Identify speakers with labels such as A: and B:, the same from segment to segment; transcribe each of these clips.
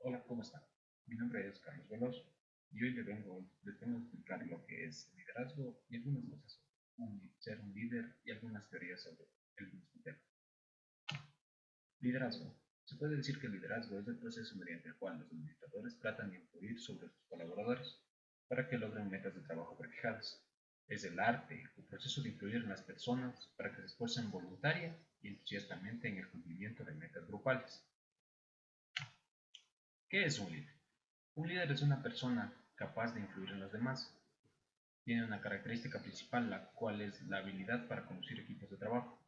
A: Hola, ¿cómo están? Mi nombre es Carlos Veloz y hoy les vengo a explicar lo que es el liderazgo y algunas cosas sobre ser un líder y algunas teorías sobre el mismo tema. Liderazgo. Se puede decir que el liderazgo es el proceso mediante el cual los administradores tratan de influir sobre sus colaboradores para que logren metas de trabajo prefijadas. Es el arte o proceso de influir en las personas para que se esfuercen voluntaria y entusiastamente en el cumplimiento de metas grupales. ¿Qué es un líder? Un líder es una persona capaz de influir en los demás. Tiene una característica principal, la cual es la habilidad para conducir equipos de trabajo.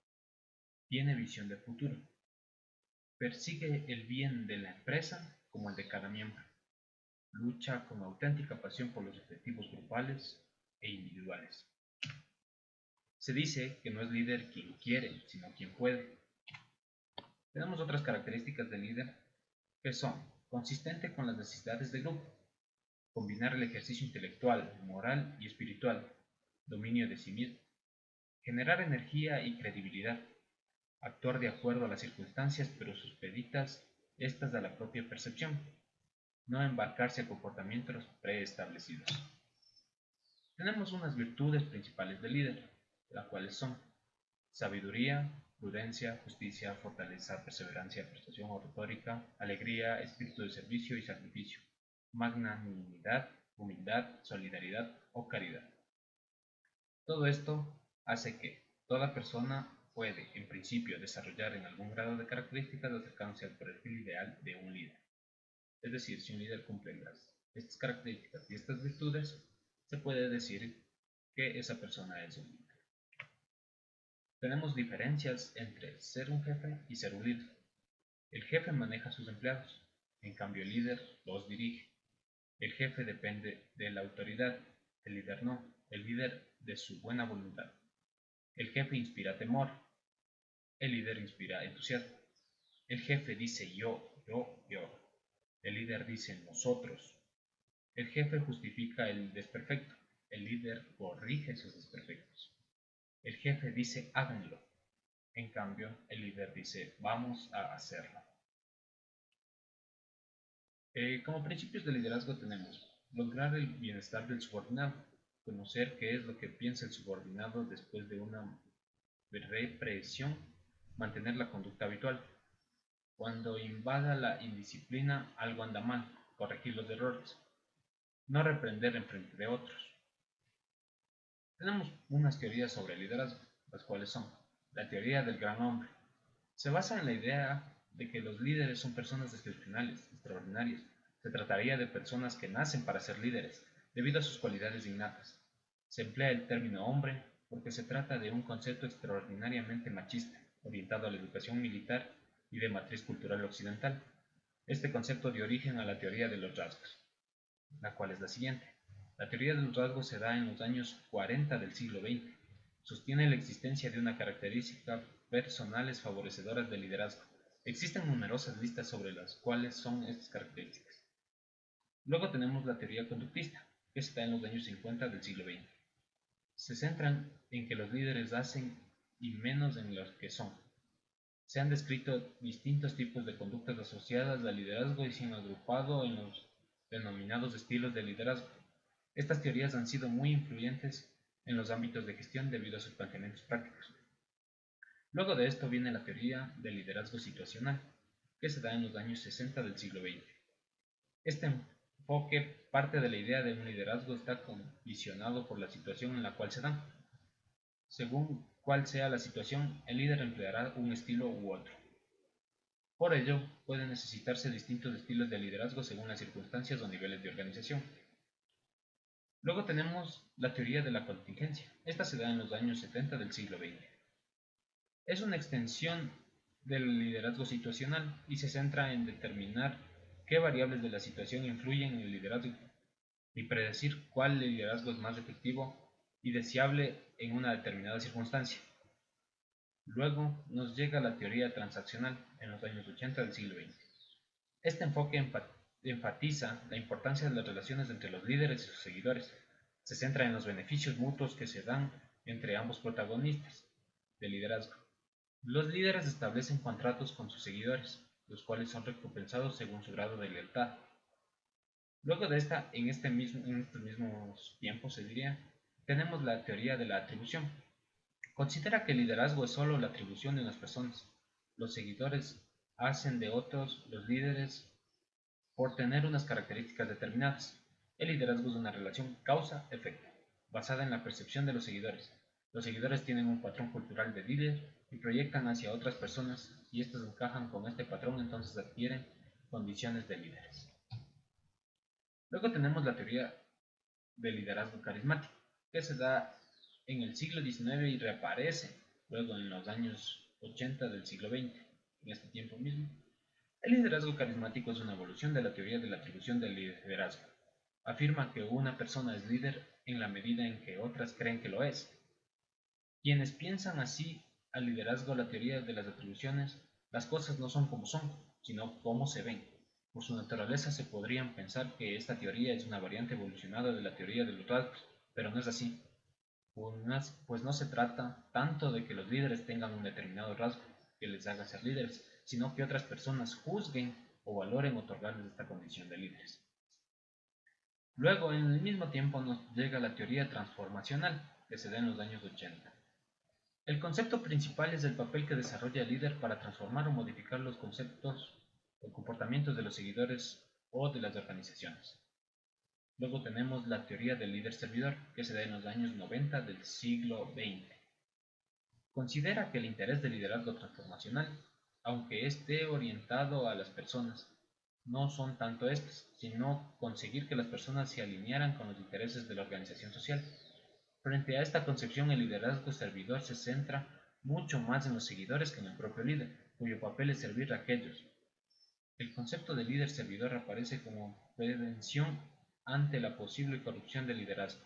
A: Tiene visión de futuro. Persigue el bien de la empresa como el de cada miembro. Lucha con auténtica pasión por los objetivos grupales e individuales. Se dice que no es líder quien quiere, sino quien puede. Tenemos otras características del líder que son consistente con las necesidades del grupo, combinar el ejercicio intelectual, moral y espiritual, dominio de sí mismo, generar energía y credibilidad, actuar de acuerdo a las circunstancias pero supeditas estas a la propia percepción, no embarcarse a comportamientos preestablecidos. Tenemos unas virtudes principales del líder, las cuales son sabiduría, prudencia, justicia, fortaleza, perseverancia, prestación o retórica, alegría, espíritu de servicio y sacrificio, magnanimidad, humildad, solidaridad o caridad. Todo esto hace que toda persona puede, en principio, desarrollar en algún grado de características acercándose al perfil ideal de un líder. Es decir, si un líder cumple estas características y estas virtudes, se puede decir que esa persona es un líder. Tenemos diferencias entre ser un jefe y ser un líder. El jefe maneja a sus empleados, en cambio el líder los dirige. El jefe depende de la autoridad, el líder no, el líder de su buena voluntad. El jefe inspira temor, el líder inspira entusiasmo. El jefe dice yo, yo, yo. El líder dice nosotros. El jefe justifica el desperfecto, el líder corrige sus desperfectos. El jefe dice háganlo, en cambio el líder dice vamos a hacerlo. Como principios de liderazgo tenemos lograr el bienestar del subordinado, conocer qué es lo que piensa el subordinado después de una represión, mantener la conducta habitual. Cuando invada la indisciplina, algo anda mal, corregir los errores, no reprender en frente de otros. Tenemos unas teorías sobre el liderazgo, las cuales son la teoría del gran hombre. Se basa en la idea de que los líderes son personas excepcionales, extraordinarias. Se trataría de personas que nacen para ser líderes, debido a sus cualidades innatas. Se emplea el término hombre porque se trata de un concepto extraordinariamente machista, orientado a la educación militar y de matriz cultural occidental. Este concepto dio origen a la teoría de los rasgos, la cual es la siguiente. La teoría de los rasgos se da en los años 40 del siglo XX. Sostiene la existencia de una característica personales favorecedoras del liderazgo. Existen numerosas listas sobre las cuales son estas características. Luego tenemos la teoría conductista, que se da en los años 50 del siglo XX. Se centran en que los líderes hacen y menos en los que son. Se han descrito distintos tipos de conductas asociadas al liderazgo y se han agrupado en los denominados estilos de liderazgo. Estas teorías han sido muy influyentes en los ámbitos de gestión debido a sus planteamientos prácticos. Luego de esto viene la teoría del liderazgo situacional, que se da en los años 60 del siglo XX. Este enfoque parte de la idea de un liderazgo está condicionado por la situación en la cual se da. Según cuál sea la situación, el líder empleará un estilo u otro. Por ello, pueden necesitarse distintos estilos de liderazgo según las circunstancias o niveles de organización. Luego tenemos la teoría de la contingencia. Esta se da en los años 70 del siglo XX. Es una extensión del liderazgo situacional y se centra en determinar qué variables de la situación influyen en el liderazgo y predecir cuál liderazgo es más efectivo y deseable en una determinada circunstancia. Luego nos llega la teoría transaccional en los años 80 del siglo XX. Este enfoque enfatiza la importancia de las relaciones entre los líderes y sus seguidores. Se centra en los beneficios mutuos que se dan entre ambos protagonistas del liderazgo. Los líderes establecen contratos con sus seguidores, los cuales son recompensados según su grado de lealtad. Luego de esta, en estos mismos tiempos se diría, tenemos la teoría de la atribución. Considera que el liderazgo es solo la atribución de unas personas. Los seguidores hacen de otros los líderes por tener unas características determinadas. El liderazgo es una relación causa-efecto, basada en la percepción de los seguidores. Los seguidores tienen un patrón cultural de líder y proyectan hacia otras personas, y estos encajan con este patrón, entonces adquieren condiciones de líderes. Luego tenemos la teoría del liderazgo carismático, que se da en el siglo XIX y reaparece luego en los años 80 del siglo XX, en este tiempo mismo. El liderazgo carismático es una evolución de la teoría de la atribución del liderazgo. Afirma que una persona es líder en la medida en que otras creen que lo es. Quienes piensan así al liderazgo, la teoría de las atribuciones, las cosas no son como son, sino como se ven. Por su naturaleza se podrían pensar que esta teoría es una variante evolucionada de la teoría de los rasgos, pero no es así, pues no se trata tanto de que los líderes tengan un determinado rasgo que les haga ser líderes, sino que otras personas juzguen o valoren otorgarles esta condición de líderes. Luego, en el mismo tiempo, nos llega la teoría transformacional, que se da en los años 80. El concepto principal es el papel que desarrolla el líder para transformar o modificar los conceptos o comportamientos de los seguidores o de las organizaciones. Luego tenemos la teoría del líder servidor, que se da en los años 90 del siglo XX. Considera que el interés del liderazgo transformacional, aunque esté orientado a las personas, no son tanto estos, sino conseguir que las personas se alinearan con los intereses de la organización social. Frente a esta concepción, el liderazgo servidor se centra mucho más en los seguidores que en el propio líder, cuyo papel es servir a aquellos. El concepto de líder servidor aparece como prevención ante la posible corrupción del liderazgo,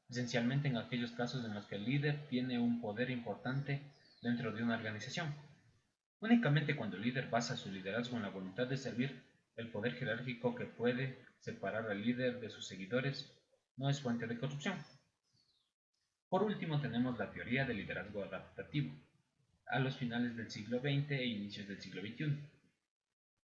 A: esencialmente en aquellos casos en los que el líder tiene un poder importante dentro de una organización. Únicamente cuando el líder basa su liderazgo en la voluntad de servir, el poder jerárquico que puede separar al líder de sus seguidores no es fuente de corrupción. Por último, tenemos la teoría del liderazgo adaptativo, a los finales del siglo XX e inicios del siglo XXI.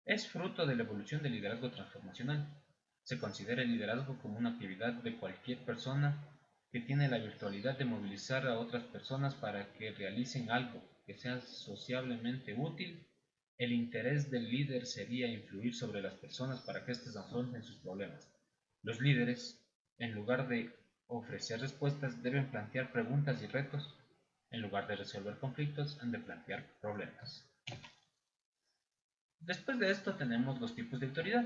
A: Es fruto de la evolución del liderazgo transformacional. Se considera el liderazgo como una actividad de cualquier persona que tiene la virtualidad de movilizar a otras personas para que realicen algo que sea sociablemente útil. El interés del líder sería influir sobre las personas para que éstas afronten sus problemas. Los líderes, en lugar de ofrecer respuestas, deben plantear preguntas y retos. En lugar de resolver conflictos, han de plantear problemas. Después de esto tenemos los tipos de autoridad.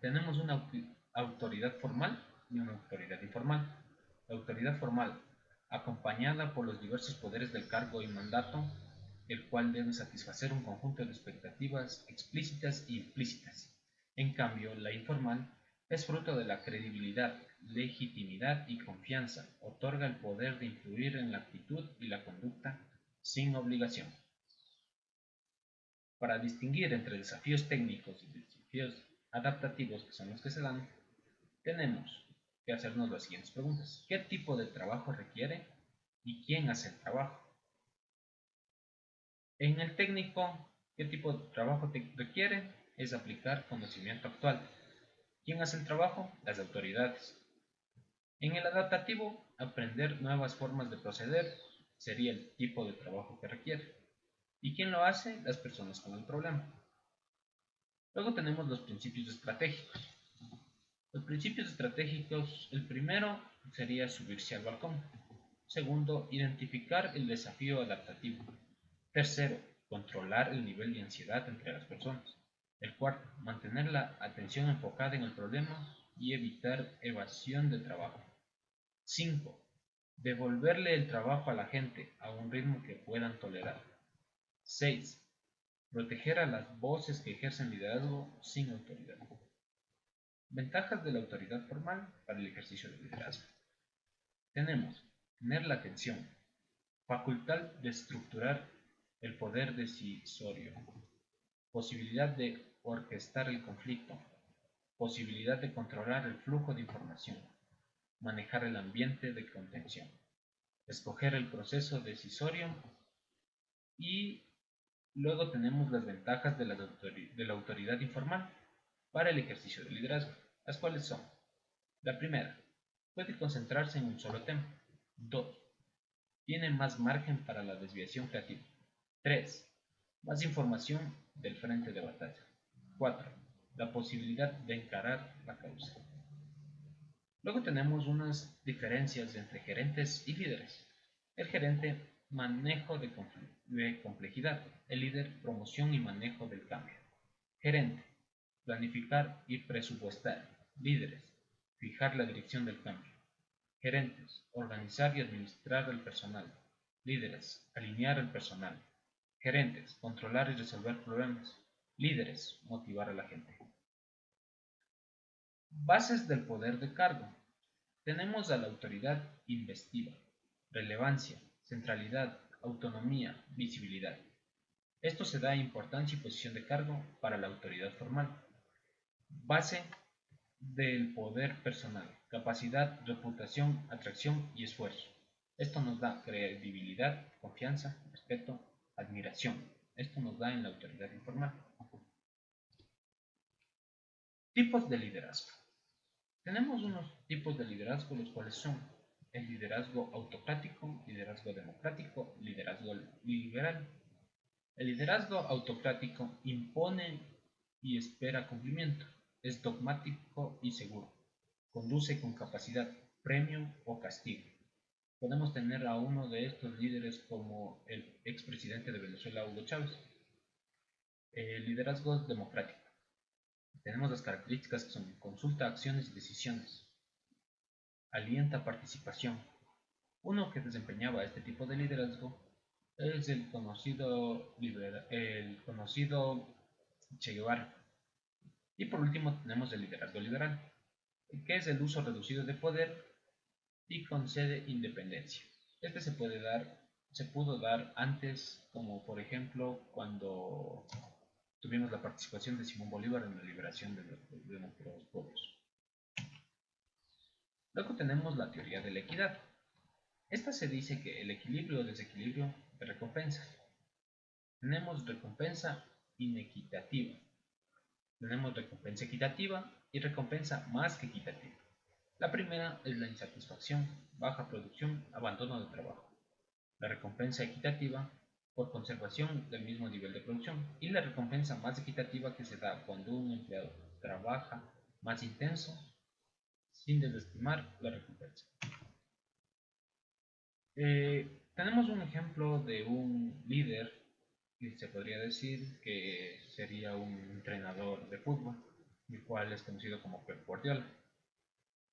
A: Tenemos una autoridad formal y una autoridad informal. La autoridad formal, acompañada por los diversos poderes del cargo y mandato, el cual debe satisfacer un conjunto de expectativas explícitas y implícitas. En cambio, la informal es fruto de la credibilidad, legitimidad y confianza, otorga el poder de influir en la actitud y la conducta sin obligación. Para distinguir entre desafíos técnicos y desafíos adaptativos, que son los que se dan, tenemos que hacernos las siguientes preguntas. ¿Qué tipo de trabajo requiere y quién hace el trabajo? En el técnico, ¿qué tipo de trabajo requiere? Es aplicar conocimiento actual. ¿Quién hace el trabajo? Las autoridades. En el adaptativo, aprender nuevas formas de proceder sería el tipo de trabajo que requiere. ¿Y quién lo hace? Las personas con el problema. Luego tenemos los principios estratégicos. Los principios estratégicos, el primero sería subirse al balcón. Segundo, identificar el desafío adaptativo. Tercero, controlar el nivel de ansiedad entre las personas. El cuarto, mantener la atención enfocada en el problema y evitar evasión del trabajo. 5. Devolverle el trabajo a la gente a un ritmo que puedan tolerar. 6. Proteger a las voces que ejercen liderazgo sin autoridad. Ventajas de la autoridad formal para el ejercicio de liderazgo. Tenemos tener la atención, facultad de estructurar el poder decisorio, posibilidad de orquestar el conflicto, posibilidad de controlar el flujo de información, manejar el ambiente de contención, escoger el proceso decisorio y Luego tenemos las ventajas de la autoridad informal para el ejercicio del liderazgo, las cuales son: la primera, puede concentrarse en un solo tema. 2. Tiene más margen para la desviación creativa. 3. Más información del frente de batalla. 4. La posibilidad de encarar la causa. Luego tenemos unas diferencias entre gerentes y líderes. El gerente, manejo de complejidad. El líder, promoción y manejo del cambio. Gerente, planificar y presupuestar. Líderes, fijar la dirección del cambio. Gerentes, organizar y administrar el personal. Líderes, alinear el personal. Gerentes, controlar y resolver problemas. Líderes, motivar a la gente. Bases del poder de cargo. Tenemos a la autoridad investiva, relevancia, centralidad, autonomía, visibilidad. Esto se da importancia y posición de cargo para la autoridad formal. Base del poder personal, capacidad, reputación, atracción y esfuerzo. Esto nos da credibilidad, confianza, respeto, admiración. Esto nos da en la autoridad informal. Tipos de liderazgo. Tenemos unos tipos de liderazgo, los cuales son el liderazgo autocrático, liderazgo democrático, liderazgo liberal. El liderazgo autocrático impone y espera cumplimiento, es dogmático y seguro, conduce con capacidad, premio o castigo. Podemos tener a uno de estos líderes como el expresidente de Venezuela, Hugo Chávez. El liderazgo democrático. Tenemos las características que son: consulta acciones y decisiones, alienta participación. Uno que desempeñaba este tipo de liderazgo es el conocido Che Guevara. Y por último tenemos el liderazgo liberal, que es el uso reducido de poder y concede independencia. Este se pudo dar antes, como por ejemplo cuando tuvimos la participación de Simón Bolívar en la liberación de nuestros pueblos. Luego tenemos la teoría de la equidad. Esta se dice que el equilibrio o desequilibrio de recompensas. Tenemos recompensa inequitativa. Tenemos recompensa equitativa y recompensa más que equitativa. La primera es la insatisfacción, baja producción, abandono de trabajo. La recompensa equitativa por conservación del mismo nivel de producción, y la recompensa más equitativa que se da cuando un empleado trabaja más intenso sin desestimar la recompensa. Tenemos un ejemplo de un líder que se podría decir que sería un entrenador de fútbol, el cual es conocido como Pep Guardiola.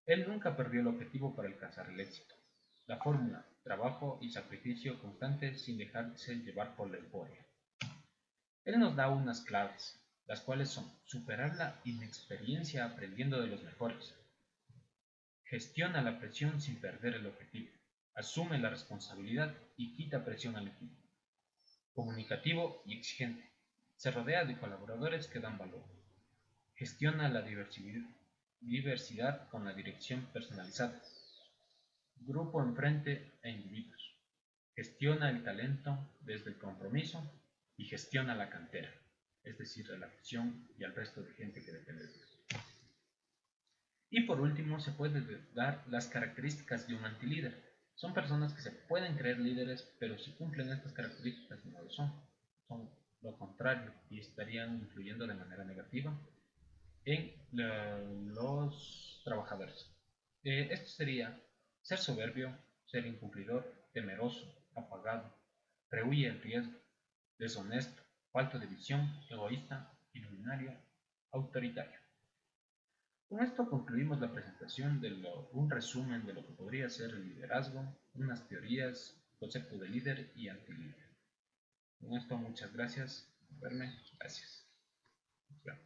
A: Él nunca perdió el objetivo para alcanzar el éxito. La fórmula: trabajo y sacrificio constante sin dejarse llevar por la euforia. Él nos da unas claves, las cuales son: superar la inexperiencia aprendiendo de los mejores, gestiona la presión sin perder el objetivo, asume la responsabilidad y quita presión al equipo, comunicativo y exigente, se rodea de colaboradores que dan valor, gestiona la diversidad con la dirección personalizada, grupo enfrente e individuos, gestiona el talento desde el compromiso y gestiona la cantera, es decir, a la afición y al resto de gente que depende de eso. Y por último, se pueden dar las características de un antilíder. Son personas que se pueden creer líderes, pero si cumplen estas características no lo son. Son lo contrario y estarían influyendo de manera negativa en los trabajadores. Esto sería ser soberbio, ser incumplidor, temeroso, apagado, rehuye el riesgo, deshonesto, falto de visión, egoísta, iluminario, autoritario. Con esto concluimos la presentación de un resumen de lo que podría ser el liderazgo, unas teorías, concepto de líder y antilíder. Con esto, muchas gracias por verme. Gracias. Nos vemos.